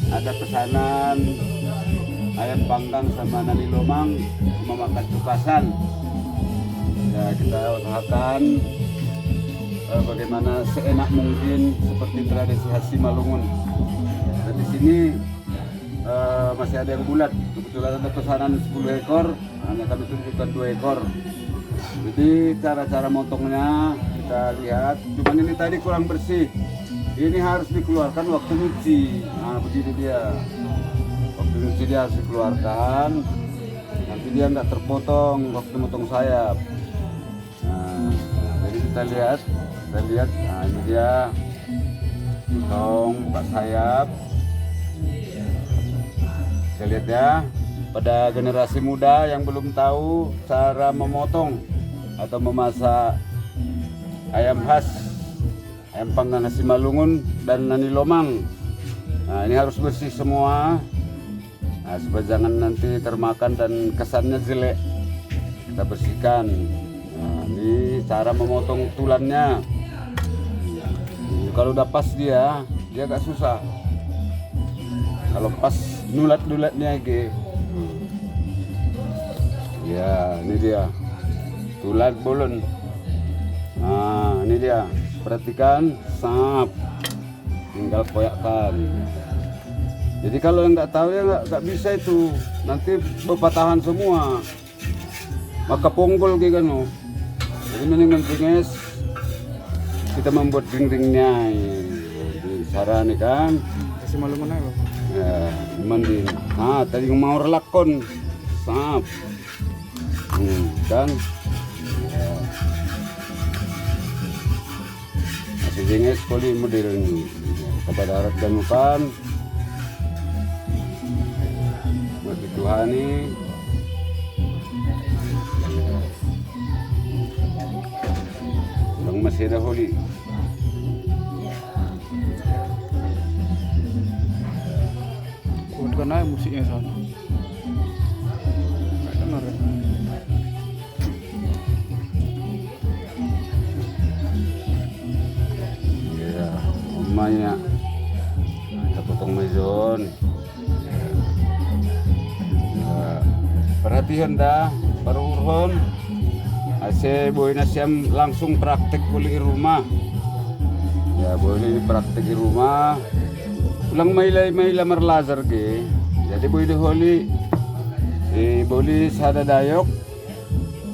Ada pesanan ayam panggang sama nani lomang memakan cukasan. Ya, kita usahakan bagaimana seenak mungkin seperti tradisi khas Simalungun. Dan di sini masih ada yang bulat. Kebetulan ada pesanan 10 ekor, hanya kami tunjukkan 2 ekor. Jadi cara-cara motongnya kita lihat. Cuman ini tadi kurang bersih. Ini harus dikeluarkan waktu nyuci. Nah, begini dia. Waktu nyuci dia harus dikeluarkan. Nanti dia nggak terpotong waktu motong sayap. Nah, jadi kita lihat. Nah, ini dia. Potong, buka sayap. Kita lihat ya. Pada generasi muda yang belum tahu cara memotong atau memasak ayam khas, ayam panggang khas Simalungun dan nani lomang. Nah, ini harus bersih semua. Nah, supaya jangan nanti termakan dan kesannya jelek. Kita bersihkan. Nah, ini cara memotong tulannya. Kalau udah pas dia agak susah. Kalau pas nulat-nulatnya gitu. Ya, ini dia tulat bolon. Nah, ini dia. Perhatikan, sap. Tinggal koyakkan. Jadi kalau yang nggak tahu ya nggak bisa itu. Nanti berpatahan semua. Maka ponggol kayak kan. Jadi mending mentinges kita membuat ring-ringnya. Jadi cara nih kan. Simalungun aja, Bang. Ya, mending. Nah, tadi mau relakon. Sap. Kan. Ya. Masih jenges kali model ini. Kepada harap danukan. Bagi Tuhan ini. Bang masih ada holi. Kuatkan aja musiknya sana. Nggak dengar ya. Ya, omanya. Kita potong mezon. Ya. Perhatian dah, baru urhon. Ase boy nasiam langsung praktek kulit di rumah. Ya, boleh praktek di rumah. Ulang may merlazar ke. Jadi boy diholi. Boleh sada dayok.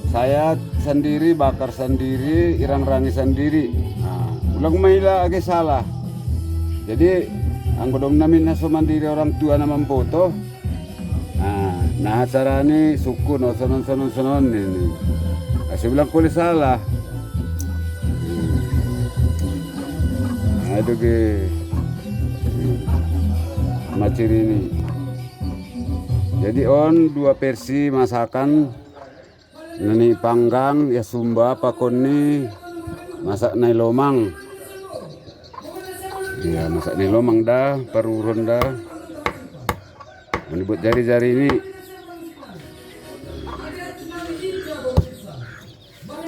Saya sendiri bakar sendiri, irang-rangi sendiri. Nah, ulang may age salah. Jadi ang godong namin na mandiri orang tua na mampoto. Nah acara ni suku no sonon ini. Kasi bilang ko salah. Nah itu ke maciri ini. Jadi dua versi masakan nani panggang ya Sumba pakon ni masak nai lomang. Ya masak nai lomang dah, perurun dah. Ini buat jari-jari ini.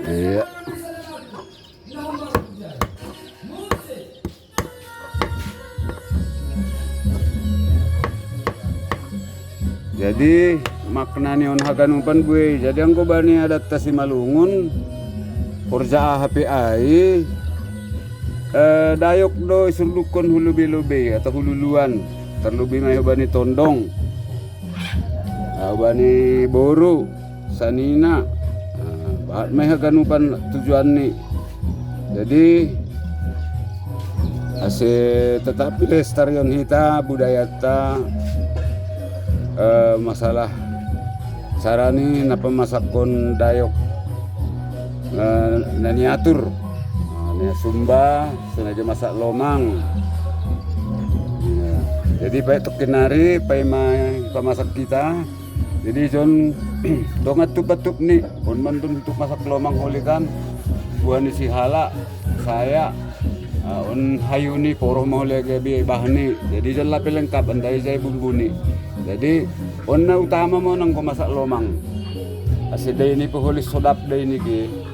Iya. Jadi makna nion haganupan gue. Jadi ang bani adaptasi Simalungun, Forza HPI, Dayok do isurdukon hulubi-lubi atau hululuan terlebih may bani tondong, bani boru sanina, bahat may haganupan tujuan ni. Jadi tetapi lestarion hita budaya ta masalah sarani napamasakon dayok naniatur nia Sumba senaja masak lomang ya. Jadi baik tokinari pai mai pemasak kita jadi jon dongat tup ni pun mandun untuk masak lomang holikan buah ni si hala saya on hayuni poroh mau gabi bahni jadi jon lapi lengkap andai saya bumbu ni jadi onna utama mo nang masak lomang asidai ini peholis sodap dai ni ki.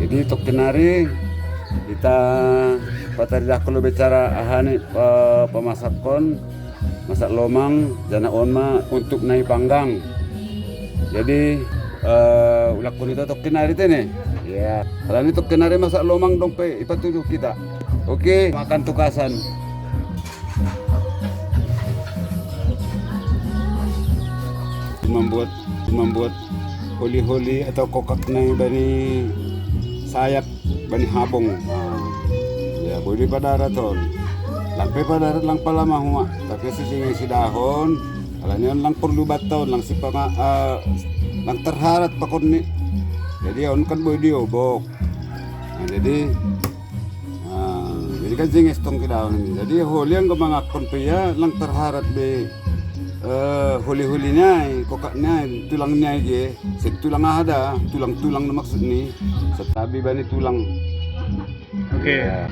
Jadi tok kenari kita pataridah kalau bicara ahani pemasakon masak lomang jana onma untuk naik panggang. Jadi ulakun itu tok kenari tene. Ya, kalau ini tok kenari masak lomang dong pe ipatuduh kita. Oke, makan tukasan. Membuat holi-holi atau kokak naik bani sayap bani habong ya boleh pada raton lampe pada lang pala mahua tapi sising si dahon kalau niyan lang perlu baton lang si lang terharat pakon ni jadi on kan boleh diobok jadi kan jingis tong kidahon ni jadi holi ang gamangakon piya lang terharat be huli-hulinya, kokaknya, tulangnya aja, tulang ada, tulang-tulang maksud ni, setabi bani tulang. Oke. Ya.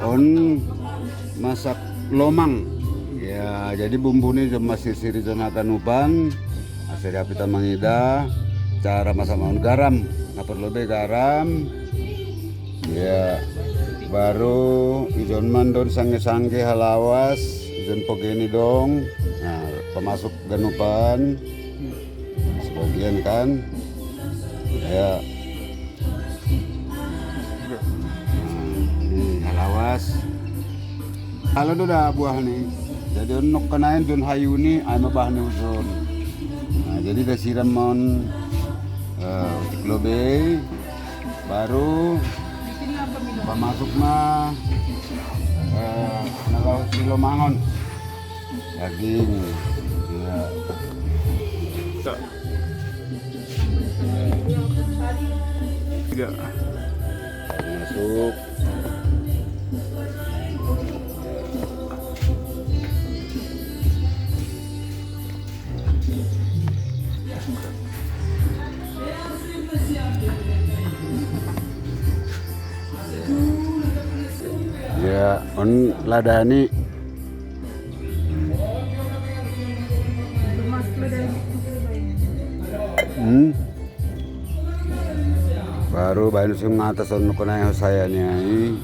On masak lomang ya jadi bumbu ini masih siri zona kanupan asal kita mangida cara masak maun garam nggak perlu lebih garam ya baru ijon mandon sange-sange halawas ijon pogeni dong nah pemasuk ganupan sebagian kan ya lawas kalau udah buah nih jadi untuk kenain don hayuni ay mabah ni usun nah, jadi dasiram mon utik lobe baru pamasok na nagaw silo mangon daging ya. Tiga. Masuk ya on ladani baru baru sing ngatas on kunay saya ni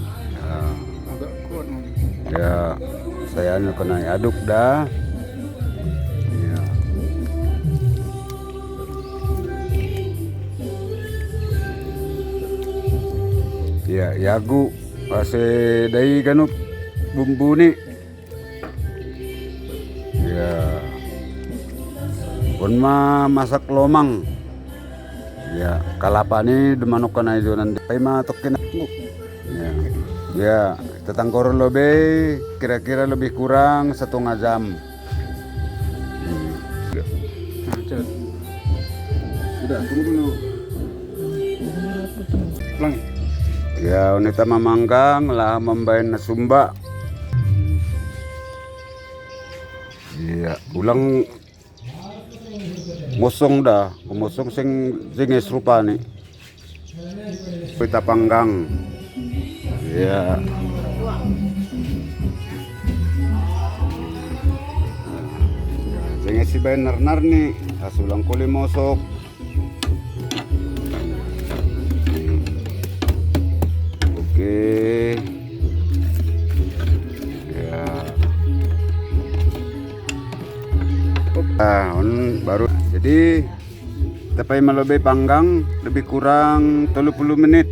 Ya, saya kena aduk dah. Ya. Ya, yagu ase dai ganuk bumbu ni. Ya. Pun masak lomang. Ya, kalapa ni dumanok ka na ito nanti. Ay matokin ako. Ya. Ya, tetangkor lebih kira-kira lebih kurang 1,5 jam. Nah, cepet. Sudah, tunggu dulu. Ulangi. Ya, unita mamanggang lah membain na sumba. Iya, ulang ngosong dah, ngosong sing jengis rupa nih. Kita panggang. Iya. Jengis si bain nar nih, asulang kuli mosok. Oke. Ya. Baru jadi tapi melebih panggang lebih kurang 30 menit.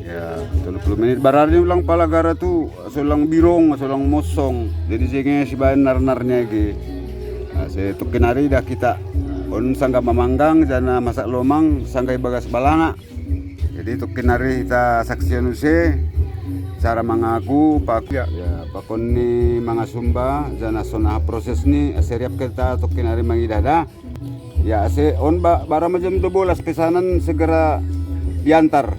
Ya, 30 menit bararnya ulang palagara tuh sulang birong, sulang mosong. Jadi sehingga si bahan nar-narnya gitu. Nah, saya tukin hari dah kita on sangga memanggang jana masak lomang sangga bagas balanga. Jadi tukin hari kita saksian use cara mengaku pak ya pakon ni mga sumba jana sona proses ni aseriap kita tukin hari mangidada ya ase on bara majam 12 pesanan segera diantar.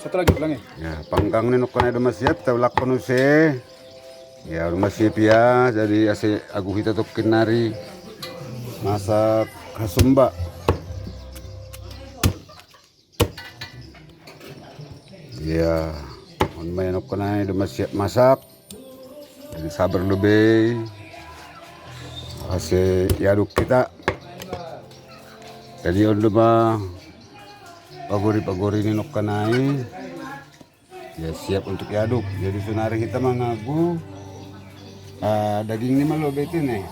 Satu lagi, ulangi. Ya, panggang ni nukan ada masiap, tawlak kono se. Ya, udah masiap ya. Jadi ase agu kita tuh kinari masak kasumba. Ya, on may nukan ada masiap masak. Jadi sabar lebih. Ase yaduk kita. Jadi on mah pagori-pagori ni nukanai. Ya siap untuk diaduk. Jadi sunari kita mengagu daging ini malu betin nih.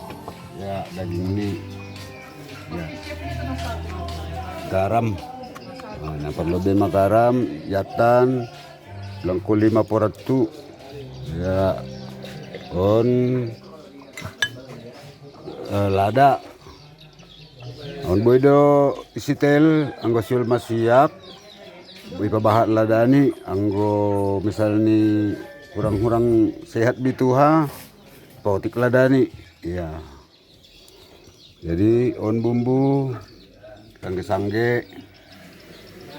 Ya daging ini. Ya. Garam. Nah, perlu lebih garam, jatan, lengku 5 poratu. Ya on lada. On boydo isitel anggo sul masiap. Ipabahat ladani anggo misalnya kurang-kurang sehat bituha potik ladani ya. Jadi on bumbu sangge-sangge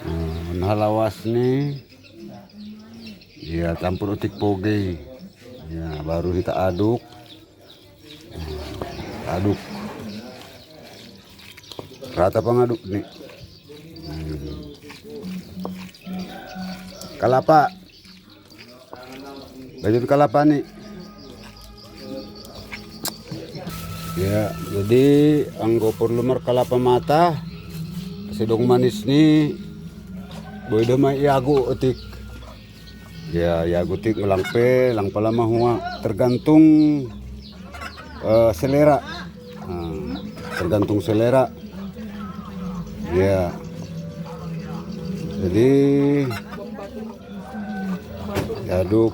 on halawas nih ya campur utik poge ya baru kita aduk aduk rata pengaduk nih. Kalapa, baju kalapa nih. Ya, jadi anggo perlu kalapa mata, sedong manis nih. Boydo mah iago utik. Ya, iago utik ulang pe, lang pala mahua tergantung selera. Tergantung selera. Ya. Jadi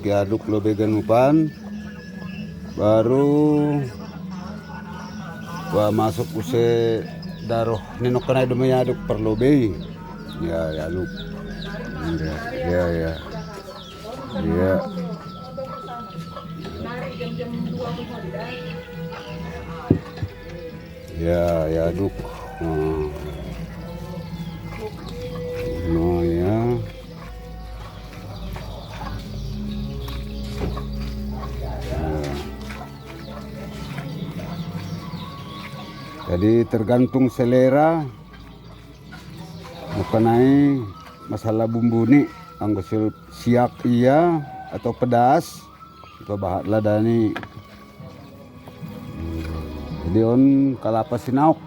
diaduk lebih ganupan baru masuk use daroh ninok kanay dumayaduk perlobe ya aduk ya ya aduk Oh. No ya. Jadi tergantung selera mengenai masalah bumbu ni, anggosul siak iya atau pedas itu bahat lada ni. Jadi on kalapa sinauk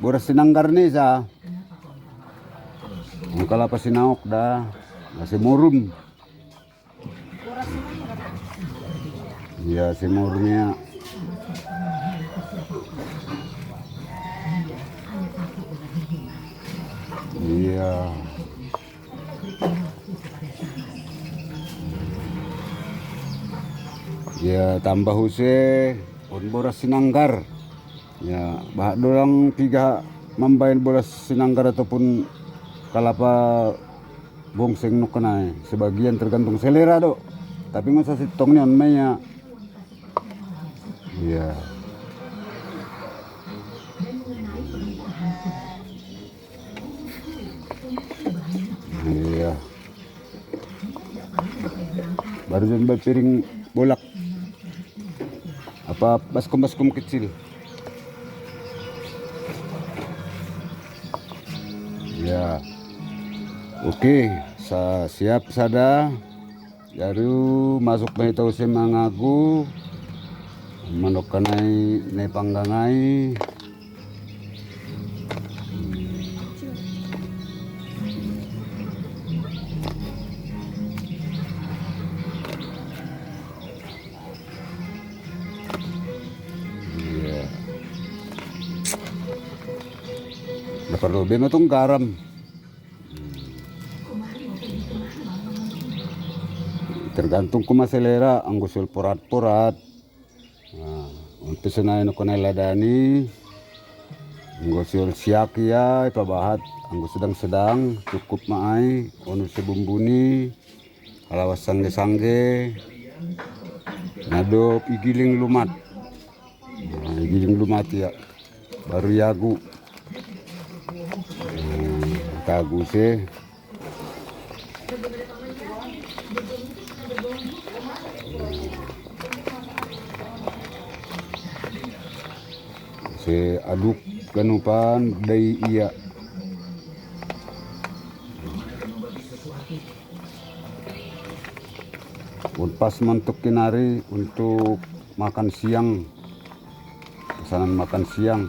boras sinanggar ni sa. On kalapa sinauk dah masih murum. Ya simurnya. Iya. Ya tambah use on boras sinanggar. Ya bahak dorang tiga mambain boras sinanggar ataupun kalapa bongseng nuk kenai. Sebagian tergantung selera do. Tapi masa sitong ni on maya. Iya. Iya. Baru jembat piring bolak. Apa baskom-baskom kecil. Ya. Oke, siap sada. Jaru masuk mai tau semangaku. Manokanai nai panggangai. Perlu bema tong garam. Tergantung kuma selera, anggusul porat-porat. Nah, untuk senai no konai ladani, anggusul siak ya, ipabahat, anggus sedang-sedang, cukup maai, onu sebumbuni, kalawasan sangge, nadop igiling lumat. Nah, igiling lumat ya, baru yagu. Tagu se aduk kanupan dai iya. Pas mentok kinari untuk makan siang, pesanan makan siang.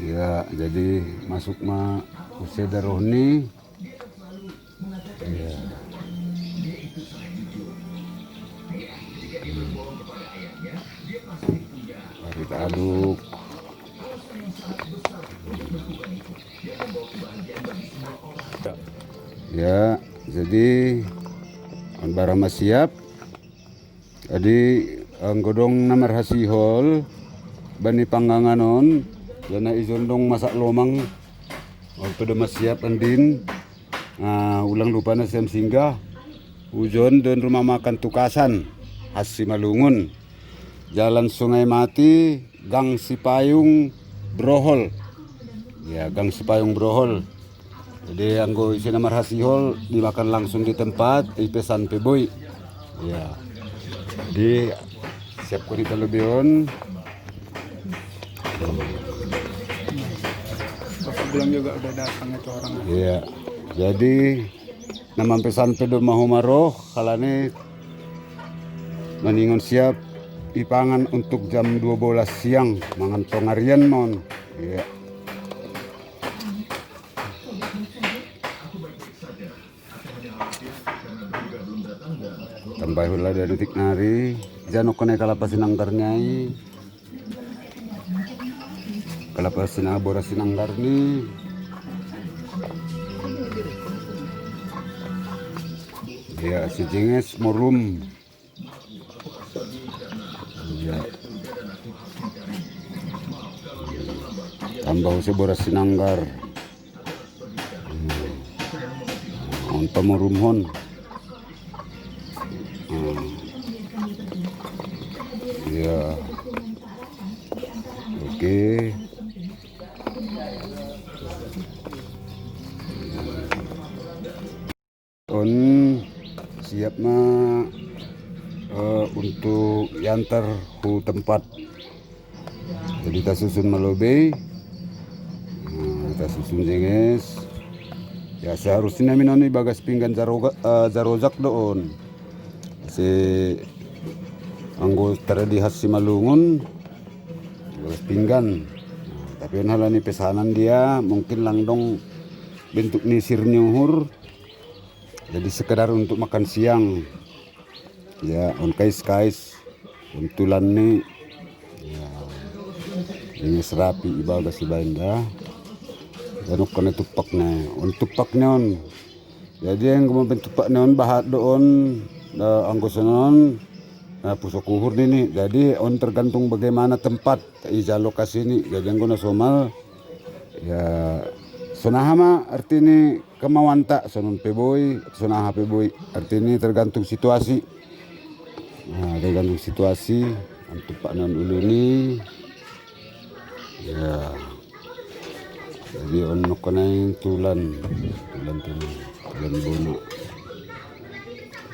Ya, jadi masuk ma usia daroni. Ya. Mari kita aduk. Ya, jadi barang siap. Jadi anggodong namar hasihol bani pangganganon. Jana izondong masak lomang waktu udah siap andin ulang lupa na siam singgah ujon dan rumah makan Tukasan khas Simalungun, Jalan Sungai Mati, Gang Sipayung Brohol. Ya, Gang Sipayung Brohol. Jadi anggo isi nama hasihol dimakan langsung di tempat, pesan peboy. Ya. Jadi siap ko dito lebion. Bilang juga udah datang itu orang. Iya. Jadi nama pesan pedo mahumaroh kalane meningon siap ipangan untuk jam 12 siang mangan tongarian mon. Iya. Tambah hula dari detik nari janok kene kalapa sinanggar nyai. Kalapa sinabora sinanggar ni. Ya si jenges murum. Ya. Tambah usia boras sinanggar. Untuk murumhon. Ya. Oke. On siap na untuk yantar ku tempat. Jadi kita susun malobe, kita susun jenges. Ya seharusnya minoni bagas pinggan zarozak doon. Si anggo terdi khas si Malungun bagas pinggan. Tapi on halani pesanan dia mungkin lang dong bentuk nisir nyuhur. Jadi sekedar untuk makan siang. Ya on kais untulan nih. Ya, ini serapi ibaga si banda. Ganuk kena tupak na. On tupak nyon. Jadi yang gumaben tupak nyon bahat doon anggo sonon pusok uhur nih. Jadi on tergantung bagaimana tempat ija lokasi ini. Jadi yang guna somal ya sonahama artinya kemauan tak sonon peboy sonaha peboy artinya tergantung situasi. Nah, tergantung situasi untuk pak non ulu ini ya. Jadi on nukanay tulan bono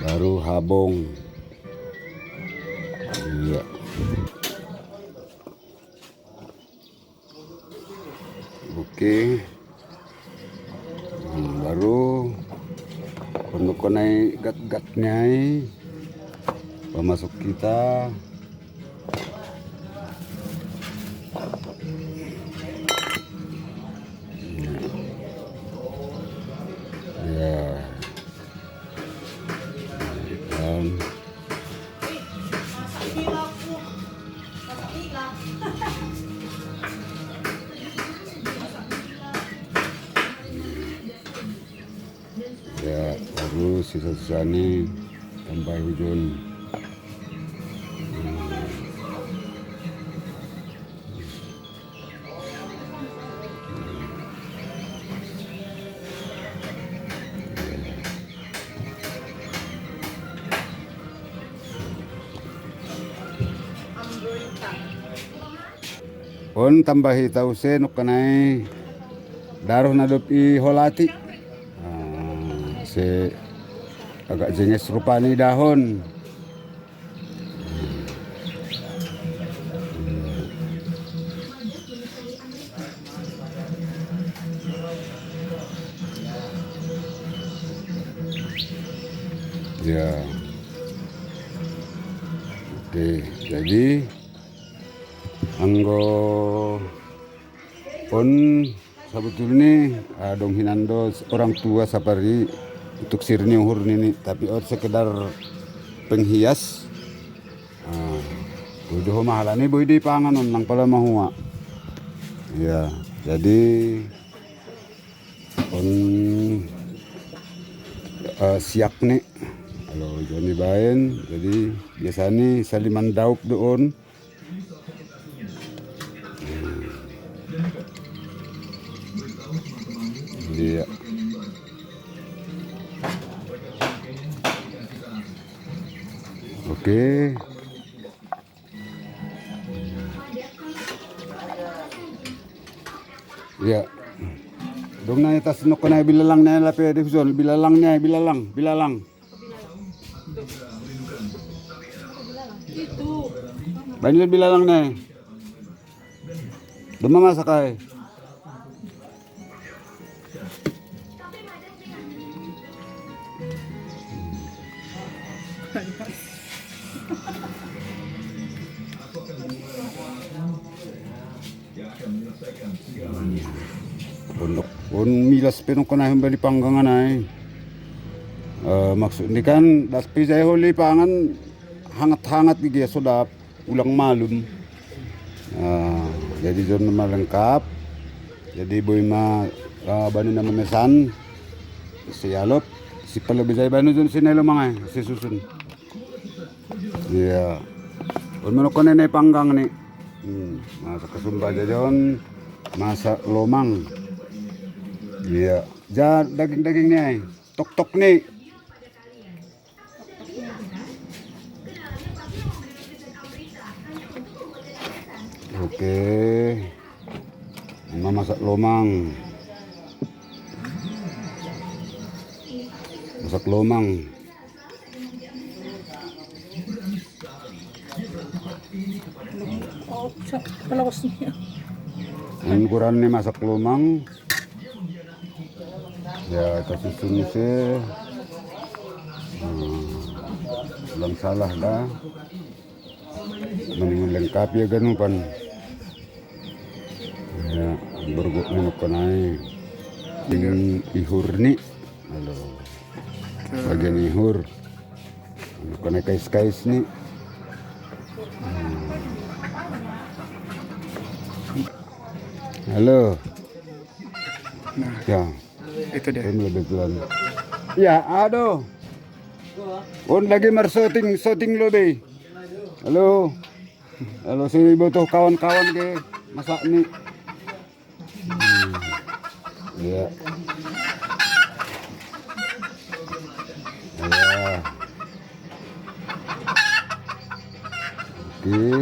baru habong iya. Oke. Baru untuk konai gat-gatnya pemasuk kita ya dan ya baru sisa-sisa ini tambah hujan. On tambahi tause nuk kanay daroh na dopi holati. Si agak jenis rupani dahon. Ya. Oke, jadi anggo on sebetulnya dong hinando orang tua sapari untuk sirni uhur ini, tapi or sekedar penghias. Udah mahalani boy di pangan on nang pala mahua. Ya, jadi on siak nih kalau Joni bain, jadi biasanya saliman daup doon. Iya. Oke. Ya. Dong na itas no kana bilalang na lape division bilalang. Itu. Banyak bilalang na. Dumamasak ay. On milas penong kanahim bali panggangan ay. Maksud ini kan das pizay holi pangan hangat-hangat gitu ya sodap ulang malum. Jadi zon lengkap. Jadi boy ma banu na memesan si alop si palabizay banu zon sinelo mga si susun. Iya. On manok na panggang ni. Masa kasumba jajon masa lomang. Iya. Ja daging-daging ni ay. Tok-tok ni. Oke. Memasak lomang. Masak lomang. Oh, kalawas niya. Ang ukuran ni masak lomang. Ya, kasih sih. Walang salah dah. Melengkapi ya ganun pan. Ya, berguk minuk kanai. Dengan ihur ni. Halo. Bagian ihur. Kanai kais-kais ni. Halo. Ya. Itu dia. Ini lebih pelan. Ya, aduh. On lagi shooting lebih. Halo. Halo, si butuh kawan-kawan ke masak nih. Ya. Ya. Oke.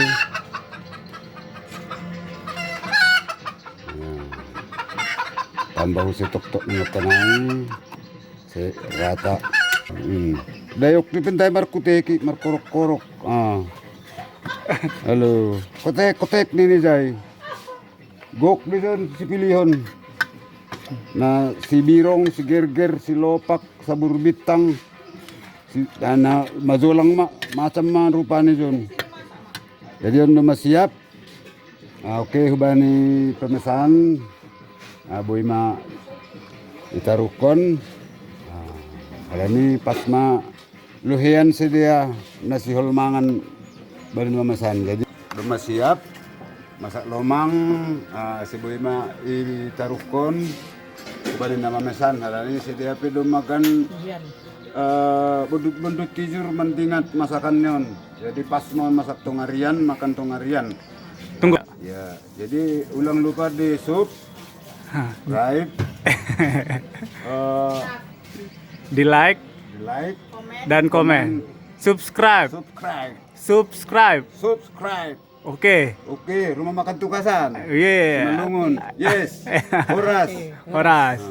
Tambah si tok-tok ng kanang si rata. Dayok di pintay markuteki markorok-korok. Halo, kotek ni Jay. Gok di doon si pilihon. Na si birong, si gerger, si lopak, sa burbitang. Si mazulang macam rupa ni John. Jadi on na masiap. Oke, hubani pemesan. Boy ma itarukon. Kalau ini pas ma luhian sedia nasi holmangan baru memesan. Jadi belum siap masak lomang. Si boy ma itarukon baru nama mesan. Kalau ini sedia pedom makan bundut tijur mentingat masakannya. Jadi pas mau masak tongarian makan tongarian. Tunggu. Ya, jadi ulang lupa di sup. Right. Di like Like, dan komen. Subscribe. subscribe. Oke. Oke, rumah makan Tukasan. Yeah. Manungun. Yes. Horas. Horas.